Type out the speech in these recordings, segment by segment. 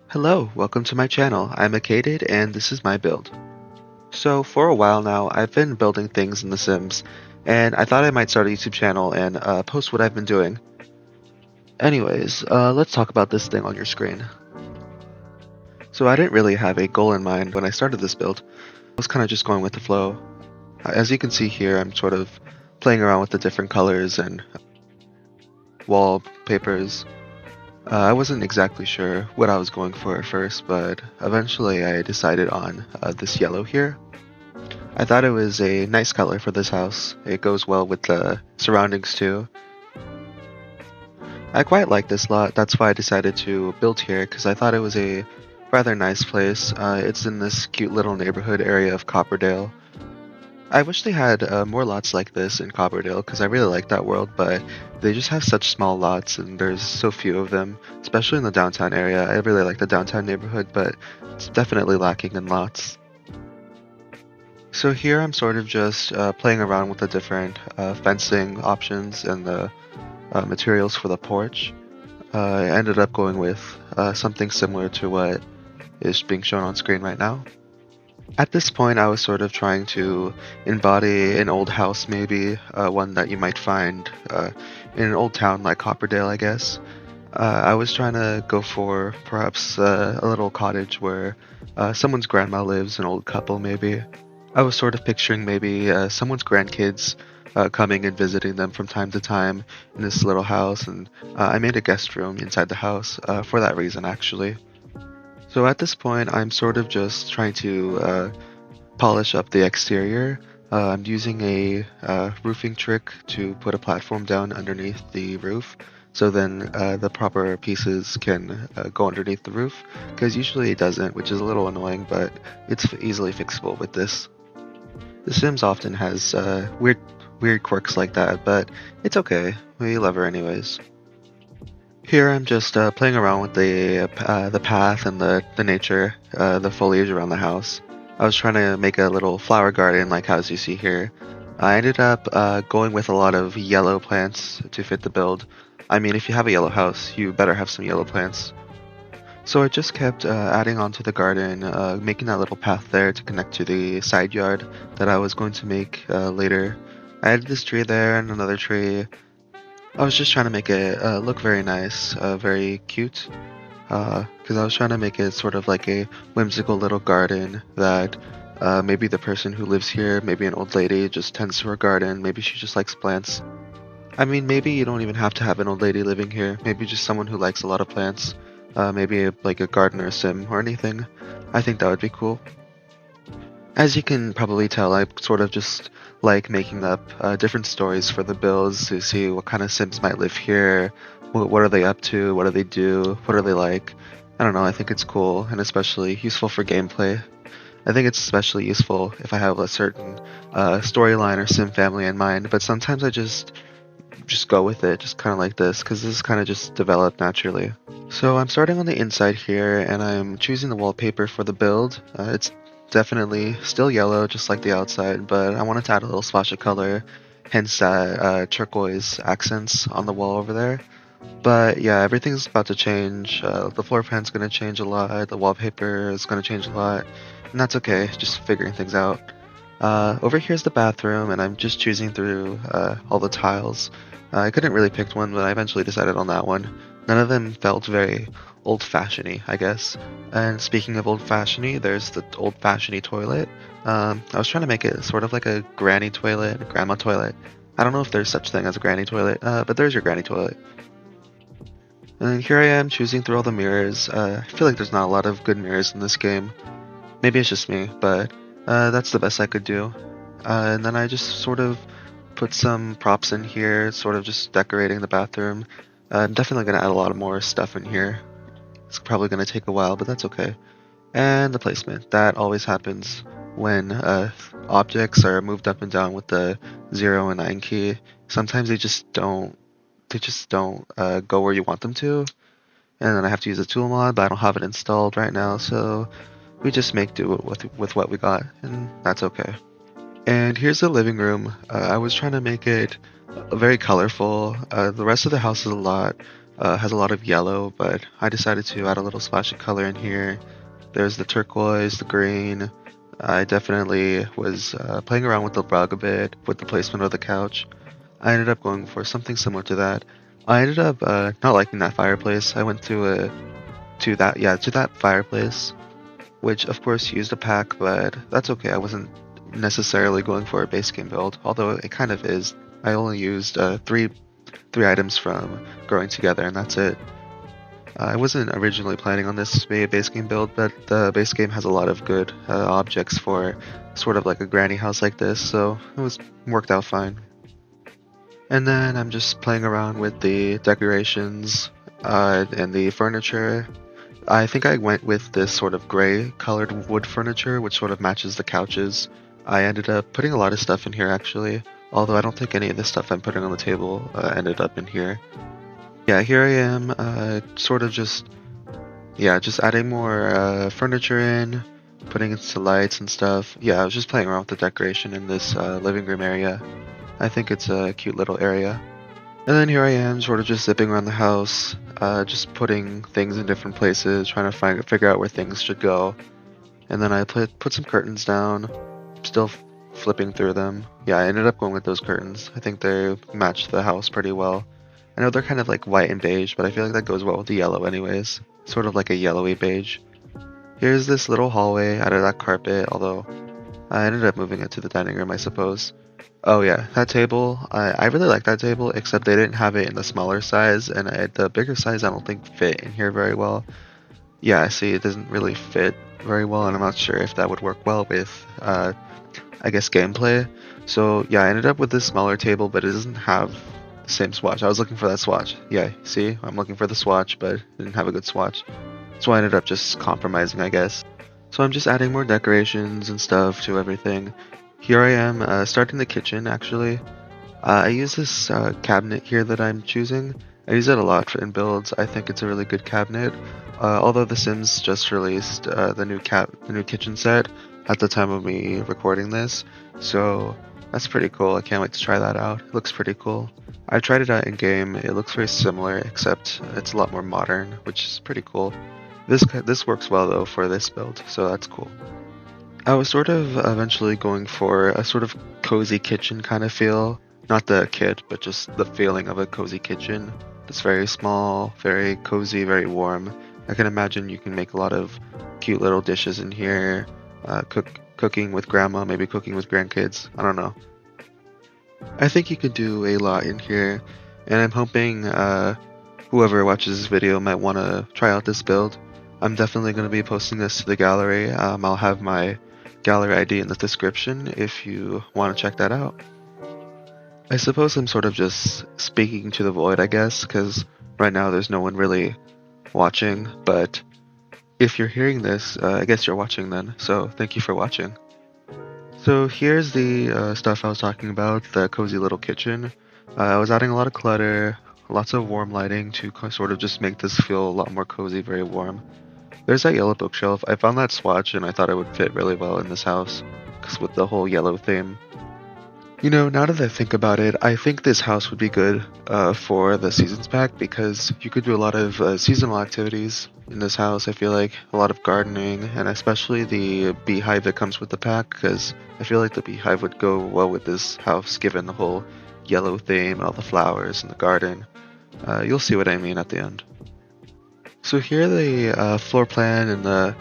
Hello, welcome to my channel. I'm ACated and this is my build. So for a while now, I've been building things in The Sims, and I thought I might start a YouTube channel and post what I've been doing. Anyways, let's talk about this thing on your screen. So I didn't really have a goal in mind when I started this build. I was kind of just going with the flow. As you can see here, I'm sort of playing around with the different colors and wallpapers. I wasn't exactly sure what I was going for at first, but eventually I decided on this yellow here. I thought it was a nice color for this house. It goes well with the surroundings too. I quite like this lot, that's why I decided to build here, because I thought it was a rather nice place. It's in this cute little neighborhood area of Copperdale. I wish they had more lots like this in Copperdale, because I really like that world, but they just have such small lots and there's so few of them, especially in the downtown area. I really like the downtown neighborhood, but it's definitely lacking in lots. So here I'm sort of just playing around with the different fencing options and the materials for the porch. I ended up going with something similar to what is being shown on screen right now. At this point I was sort of trying to embody an old house, maybe one that you might find in an old town like Copperdale, I guess. I was trying to go for perhaps a little cottage where someone's grandma lives, an old couple maybe. I was sort of picturing maybe someone's grandkids coming and visiting them from time to time in this little house, and I made a guest room inside the house for that reason, actually. So at this point, I'm sort of just trying to polish up the exterior. I'm using a roofing trick to put a platform down underneath the roof, so then the proper pieces can go underneath the roof, because usually it doesn't, which is a little annoying, but it's easily fixable with this. The Sims often has weird quirks like that, but it's okay. We love her anyways. Here I'm just playing around with the path and the nature, the foliage around the house. I was trying to make a little flower garden like as you see here. I ended up going with a lot of yellow plants to fit the build. I mean, if you have a yellow house, you better have some yellow plants. So I just kept adding onto the garden, making that little path there to connect to the side yard that I was going to make later. I added this tree there and another tree. I was just trying to make it look very nice, very cute, because I was trying to make it sort of like a whimsical little garden that maybe the person who lives here, maybe an old lady, just tends to her garden, maybe she just likes plants. I mean, maybe you don't even have to have an old lady living here, maybe just someone who likes a lot of plants, maybe like a gardener sim or anything. I think that would be cool. As you can probably tell, I sort of just like making up different stories for the builds to see what kind of Sims might live here, what are they up to, what do they do, what are they like. I don't know, I think it's cool and especially useful for gameplay. I think it's especially useful if I have a certain storyline or Sim family in mind, but sometimes I just go with it, just kind of like this, because this kind of just developed naturally. So I'm starting on the inside here, and I'm choosing the wallpaper for the build. It's definitely still yellow, just like the outside, but I wanted to add a little splash of color, hence that turquoise accents on the wall over there. But yeah, everything's about to change. The floor plan's going to change a lot, the wallpaper is going to change a lot, and that's okay, just figuring things out. Over here's the bathroom, and I'm just choosing through all the tiles. I couldn't really pick one, but I eventually decided on that one. None of them felt very old-fashioned-y, I guess. And speaking of old-fashioned-y, there's the old-fashioned-y toilet. I was trying to make it sort of like a granny toilet, a grandma toilet. I don't know if there's such thing as a granny toilet, but there's your granny toilet. And here I am choosing through all the mirrors. I feel like there's not a lot of good mirrors in this game. Maybe it's just me, but that's the best I could do. And then I just sort of put some props in here, sort of just decorating the bathroom. I'm definitely going to add a lot of more stuff in here. It's probably going to take a while, but that's okay. And the placement. That always happens when objects are moved up and down with the 0 and 9 key. Sometimes they just don't go where you want them to. And then I have to use a tool mod, but I don't have it installed right now, so we just make do with what we got, and that's okay. And here's the living room. I was trying to make it very colorful. The rest of the house is a lot Has a lot of yellow, but I decided to add a little splash of color in here. There's the turquoise, the green. I definitely was playing around with the rug a bit, with the placement of the couch. I ended up going for something similar to that. I ended up not liking that fireplace. I went to that fireplace, which of course used a pack, but that's okay. I wasn't necessarily going for a base game build, although it kind of is. I only used three items from growing together, and that's it. I wasn't originally planning on this to be a base game build, but the base game has a lot of good objects for sort of like a granny house like this, so it was worked out fine. And then I'm just playing around with the decorations and the furniture. I think I went with this sort of gray colored wood furniture, which sort of matches the couches. I ended up putting a lot of stuff in here actually, although I don't think any of the stuff I'm putting on the table ended up in here. Yeah, here I am, sort of just adding more furniture in, putting in some lights and stuff. Yeah, I was just playing around with the decoration in this living room area. I think it's a cute little area. And then here I am, sort of just zipping around the house, just putting things in different places, trying to figure out where things should go. And then I put some curtains down, still flipping through them. Yeah, I ended up going with those curtains. I think they match the house pretty well. I know they're kind of like white and beige, but I feel like that goes well with the yellow anyways. Sort of like a yellowy beige. Here's this little hallway out of that carpet, although I ended up moving it to the dining room, I suppose. Oh yeah, that table, I really like that table, except they didn't have it in the smaller size, and the bigger size I don't think fit in here very well. Yeah, see, it doesn't really fit very well, and I'm not sure if that would work well with, I guess, gameplay. So yeah, I ended up with this smaller table, but it doesn't have the same swatch. I was looking for that swatch. Yeah, see, I'm looking for the swatch, but it didn't have a good swatch. So I ended up just compromising, I guess. So I'm just adding more decorations and stuff to everything. Here I am, starting the kitchen actually. I use this cabinet here that I'm choosing. I use it a lot in builds. I think it's a really good cabinet. Although The Sims just released the new kitchen set at the time of me recording this, so that's pretty cool. I can't wait to try that out. It looks pretty cool. I tried it out in game. It looks very similar, except it's a lot more modern, which is pretty cool. This works well though for this build, so that's cool. I was sort of eventually going for a sort of cozy kitchen kind of feel. Not the kit, but just the feeling of a cozy kitchen. It's very small, very cozy, very warm. I can imagine you can make a lot of cute little dishes in here. Cooking with grandma, maybe cooking with grandkids. I don't know. I think you could do a lot in here, and I'm hoping whoever watches this video might want to try out this build. I'm definitely going to be posting this to the gallery. I'll have my gallery ID in the description if you want to check that out. I suppose I'm sort of just speaking to the void, I guess, because right now there's no one really watching, but if you're hearing this, I guess you're watching then, so thank you for watching. So here's the stuff I was talking about, the cozy little kitchen. I was adding a lot of clutter, lots of warm lighting to sort of just make this feel a lot more cozy, very warm. There's that yellow bookshelf. I found that swatch and I thought it would fit really well in this house, because with the whole yellow theme. You know, now that I think about it, I think this house would be good for the seasons pack because you could do a lot of seasonal activities in this house. I feel like a lot of gardening and especially the beehive that comes with the pack because I feel like the beehive would go well with this house given the whole yellow theme and all the flowers and the garden. You'll see what I mean at the end. So here the floor plan and the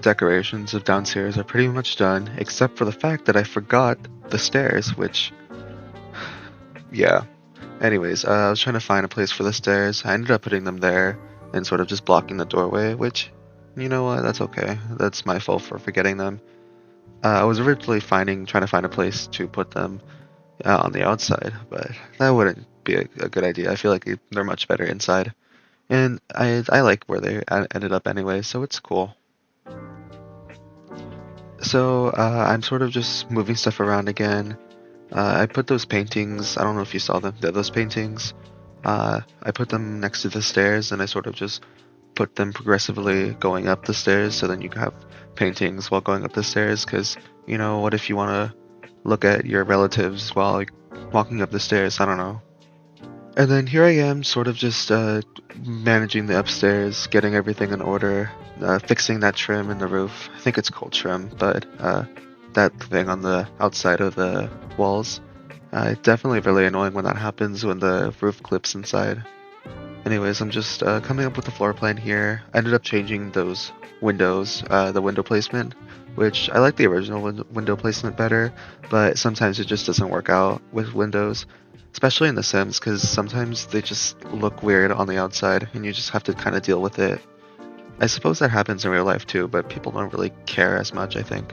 decorations of downstairs are pretty much done, except for the fact that I forgot the stairs, which, yeah. Anyways, I was trying to find a place for the stairs. I ended up putting them there and sort of just blocking the doorway, which, you know what, that's okay. That's my fault for forgetting them. I was originally trying to find a place to put them on the outside, but that wouldn't be a good idea. I feel like they're much better inside. And I like where they ended up anyway, so it's cool. So I'm sort of just moving stuff around again. I put those paintings, I don't know if you saw them, those paintings. I put them next to the stairs and I sort of just put them progressively going up the stairs so then you can have paintings while going up the stairs because, you know, what if you want to look at your relatives while walking up the stairs? I don't know. And then here I am, sort of just managing the upstairs, getting everything in order, fixing that trim in the roof. I think it's called trim, but that thing on the outside of the walls. Definitely really annoying when that happens when the roof clips inside. Anyways, I'm just coming up with the floor plan here. I ended up changing those windows, the window placement, which I like the original window placement better, but sometimes it just doesn't work out with windows, especially in The Sims, because sometimes they just look weird on the outside and you just have to kind of deal with it. I suppose that happens in real life too, but people don't really care as much, I think.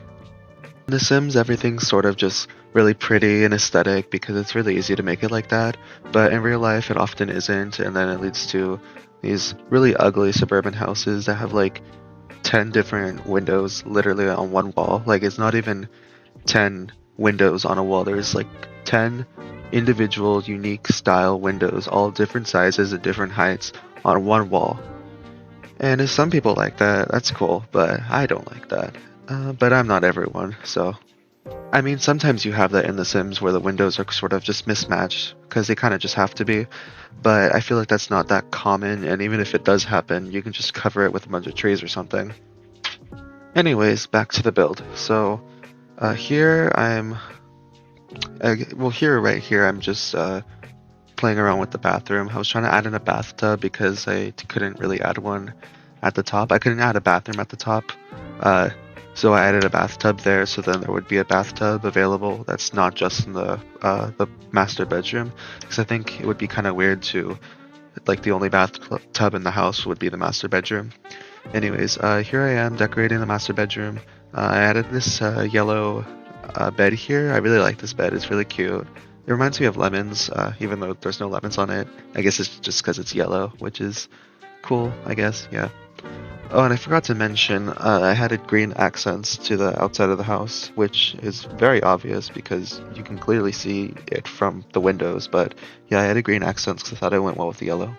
In The Sims, everything's sort of just really pretty and aesthetic because it's really easy to make it like that, but in real life it often isn't, and then it leads to these really ugly suburban houses that have like 10 different windows literally on one wall. Like, it's not even 10 windows on a wall, there's like 10 individual unique style windows, all different sizes and different heights on one wall. And if some people like that, that's cool, but I don't like that. But I'm not everyone, so. I mean, sometimes you have that in The Sims where the windows are sort of just mismatched, because they kind of just have to be, but I feel like that's not that common, and even if it does happen, you can just cover it with a bunch of trees or something. Anyways, back to the build. So, here I'm, well, here, right here, I'm just playing around with the bathroom. I was trying to add in a bathtub because I couldn't really add one at the top. I couldn't add a bathroom at the top. Uh, so I added a bathtub there, so then there would be a bathtub available that's not just in the master bedroom, because I think it would be kind of weird to, like, the only bathtub in the house would be the master bedroom. Anyways, here I am decorating the master bedroom. I added this yellow bed here. I really like this bed. It's really cute. It reminds me of lemons, even though there's no lemons on it. I guess it's just because it's yellow, which is cool, I guess, yeah. Oh, and I forgot to mention, I added green accents to the outside of the house, which is very obvious because you can clearly see it from the windows, but yeah, I added green accents because I thought it went well with the yellow.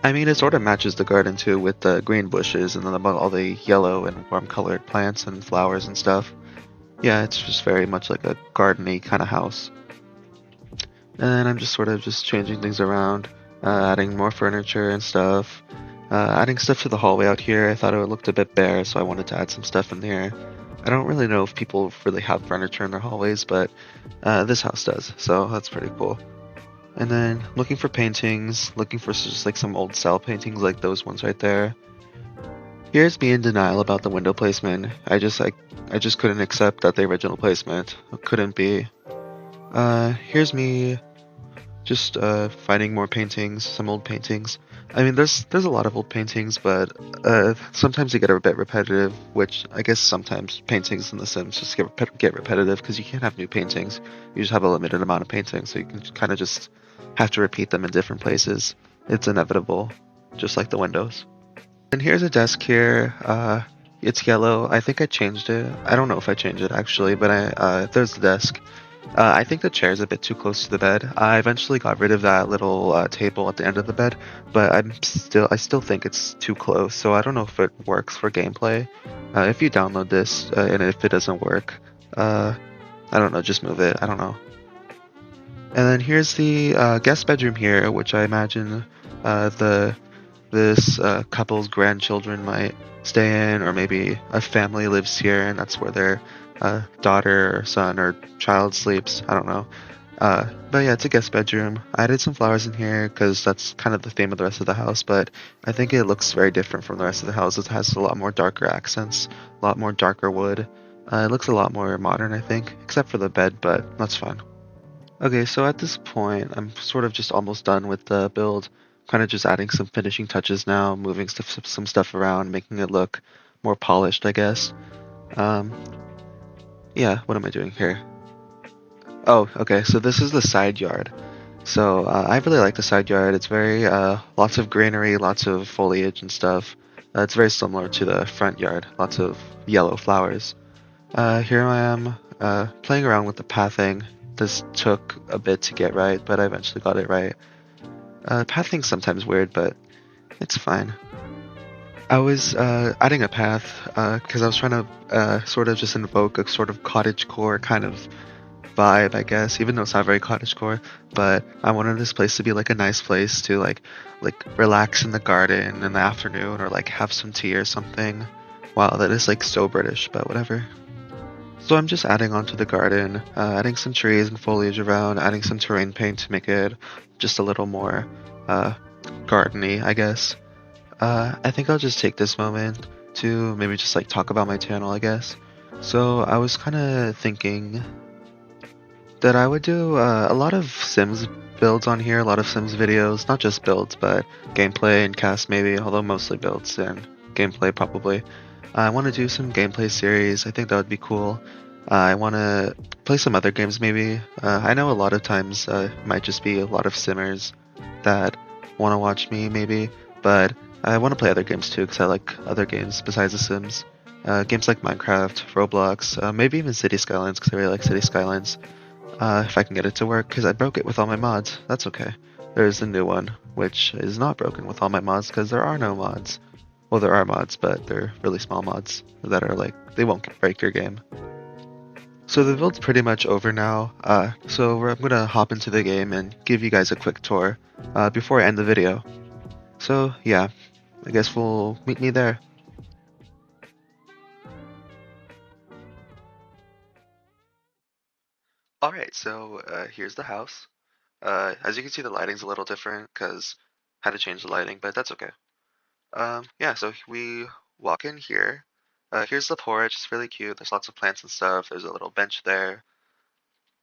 I mean, it sort of matches the garden too, with the green bushes and then all the yellow and warm colored plants and flowers and stuff. Yeah, it's just very much like a gardeny kind of house. And then I'm just sort of just changing things around, adding more furniture and stuff, adding stuff to the hallway out here. I thought it looked a bit bare, so I wanted to add some stuff in there. I don't really know if people really have furniture in their hallways, but this house does, so that's pretty cool. And then looking for paintings, looking for just like some old style paintings like those ones right there. Here's me in denial about the window placement. I just couldn't accept that the original placement couldn't be. Here's me just finding more paintings, some old paintings. I mean, there's a lot of old paintings, but sometimes they get a bit repetitive, which I guess sometimes paintings in The Sims just get repetitive because you can't have new paintings. You just have a limited amount of paintings, so you can kind of just have to repeat them in different places. It's inevitable, just like the windows. And here's a desk here. It's yellow. I think I changed it. I don't know if I changed it actually, but there's the desk. I think the chair is a bit too close to the bed. I eventually got rid of that little table at the end of the bed, but I still think it's too close. So I don't know if it works for gameplay. If you download this and if it doesn't work, I don't know, just move it. I don't know. And then here's the guest bedroom here, which I imagine this couple's grandchildren might stay in, or maybe a family lives here and that's where their daughter or son or child sleeps. I don't know. But yeah, it's a guest bedroom. I added some flowers in here because that's kind of the theme of the rest of the house, but I think it looks very different from the rest of the house. It has a lot more darker accents, a lot more darker wood. It looks a lot more modern, I think, except for the bed, but that's fine. Okay, so at this point, I'm sort of just almost done with the build. Kind of just adding some finishing touches now, moving some stuff around, making it look more polished, I guess. Um, yeah, what am I doing here? Oh, okay, so this is the side yard. So I really like the side yard. It's very lots of greenery, lots of foliage and stuff. It's very similar to the front yard, lots of yellow flowers. Here I am playing around with the pathing. This took a bit to get right, but I eventually got it right. Pathing's sometimes weird, but it's fine. I was adding a path because I was trying to sort of just invoke a sort of cottagecore kind of vibe, I guess, even though it's not very cottagecore. But I wanted this place to be like a nice place to like relax in the garden in the afternoon or like have some tea or something. Wow, that is like so British, but whatever. So I'm just adding onto the garden, adding some trees and foliage around, adding some terrain paint to make it just a little more uh, gardeny, I guess. I think I'll just take this moment to maybe just like talk about my channel, I guess. So I was kind of thinking that I would do a lot of Sims builds on here, a lot of Sims videos, not just builds, but gameplay and cast maybe, although mostly builds and gameplay probably. I want to do some gameplay series. I think that would be cool. I want to play some other games maybe. I know a lot of times it might just be a lot of simmers that want to watch me maybe, but I want to play other games too because I like other games besides The Sims. Games like Minecraft, Roblox, maybe even City Skylines because I really like City Skylines. If I can get it to work, because I broke it with all my mods. That's okay. There's a new one, which is not broken with all my mods, because there are no mods. Well, there are mods, but they're really small mods that are like, they won't break your game. So the build's pretty much over now, I'm gonna hop into the game and give you guys a quick tour, before I end the video. So yeah, I guess we'll meet me there. Alright, so here's the house. As you can see, the lighting's a little different, because I had to change the lighting, but that's okay. Yeah, so we walk in here. Here's the porch. It's really cute. There's lots of plants and stuff. There's a little bench there.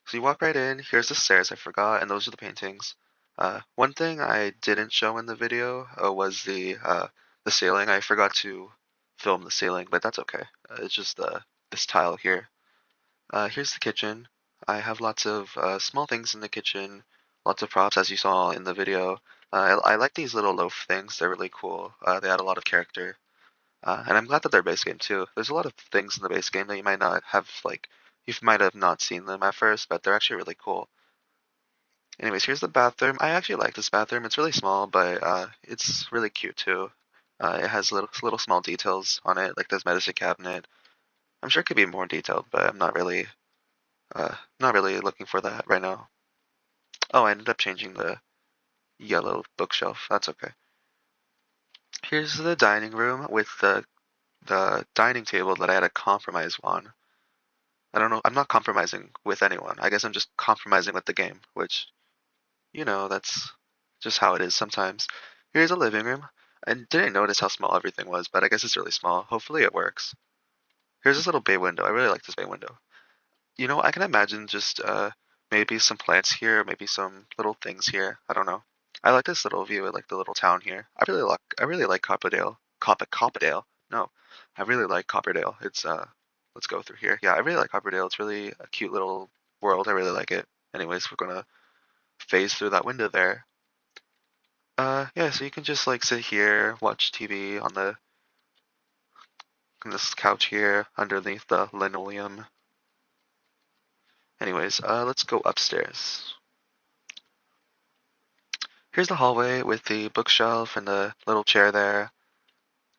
So you walk right in. Here's the stairs. I forgot, and those are the paintings. One thing I didn't show in the video was the ceiling. I forgot to film the ceiling, but that's okay. It's just this tile here. Here's the kitchen. I have lots of small things in the kitchen, lots of props as you saw in the video. I like these little loaf things. They're really cool. They add a lot of character. And I'm glad that they're base game too. There's a lot of things in the base game that you might not have you might have not seen them at first, but they're actually really cool. Anyways, here's the bathroom. I actually like this bathroom. It's really small, but it's really cute too. It has little small details on it, like this medicine cabinet. I'm sure it could be more detailed, but I'm not really looking for that right now. Oh, I ended up changing the yellow bookshelf. That's okay. Here's the dining room with the dining table that I had to compromise on. I don't know. I'm not compromising with anyone. I guess I'm just compromising with the game, which, that's just how it is sometimes. Here's a living room. I didn't notice how small everything was, but I guess it's really small. Hopefully it works. Here's this little bay window. I really like this bay window. I can imagine just maybe some plants here, maybe some little things here. I don't know. I like this little view. I like the little town here. I really like Copperdale. Copperdale. No, I really like Copperdale. Let's go through here. Yeah, I really like Copperdale. It's really a cute little world. I really like it. Anyways, we're gonna phase through that window there. Yeah, so you can just like sit here, watch TV on this couch here underneath the linoleum. Anyways, let's go upstairs. Here's the hallway with the bookshelf and the little chair there,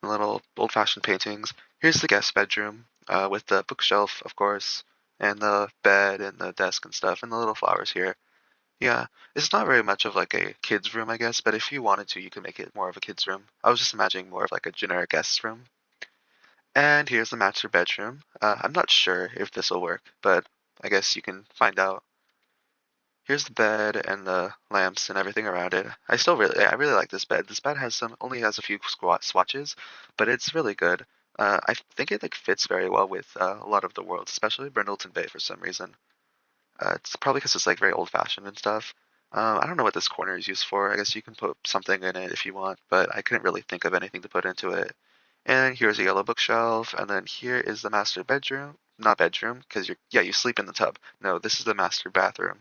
and little old-fashioned paintings. Here's the guest bedroom, with the bookshelf, of course, and the bed and the desk and stuff, and the little flowers here. Yeah, it's not very much of like a kid's room, I guess, but if you wanted to, you could make it more of a kid's room. I was just imagining more of like a generic guest room. And here's the master bedroom. I'm not sure if this will work, but I guess you can find out. Here's the bed and the lamps and everything around it. I really like this bed. This bed only has a few swatches, but it's really good. I think it like fits very well with a lot of the worlds, especially Brindleton Bay for some reason. It's probably because it's like very old fashioned and stuff. I don't know what this corner is used for. I guess you can put something in it if you want, but I couldn't really think of anything to put into it. And here's a yellow bookshelf, and then here is the master bedroom. Not bedroom, because you sleep in the tub. No, this is the master bathroom.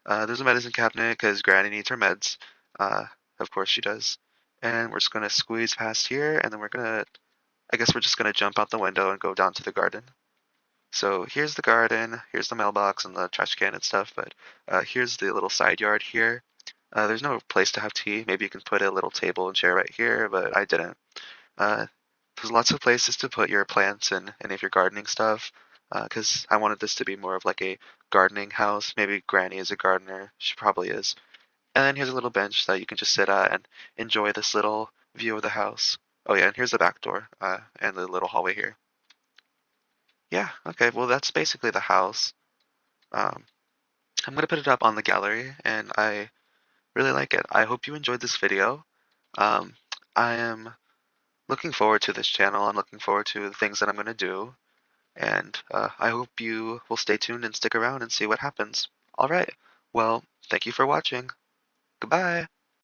There's a medicine cabinet because Granny needs her meds. Uh, of course she does. And we're just gonna squeeze past here, and then I guess we're just gonna jump out the window and go down to the garden. So here's the garden, here's the mailbox and the trash can and stuff, but here's the little side yard here. There's no place to have tea. Maybe you can put a little table and chair right here, but I didn't. Uh, there's lots of places to put your plants and any of your gardening stuff, because I wanted this to be more of like a gardening house. Maybe Granny is a gardener. She probably is. And then here's a little bench that you can just sit at and enjoy this little view of the house. Oh yeah, and here's the back door, and the little hallway here. Yeah, okay, well that's basically the house. Um, I'm gonna put it up on the gallery, and I really like it. I hope you enjoyed this video. Um, I am looking forward to this channel. I'm looking forward to the things that I'm gonna do, and I hope you will stay tuned and stick around and see what happens. All right, well, thank you for watching. Goodbye.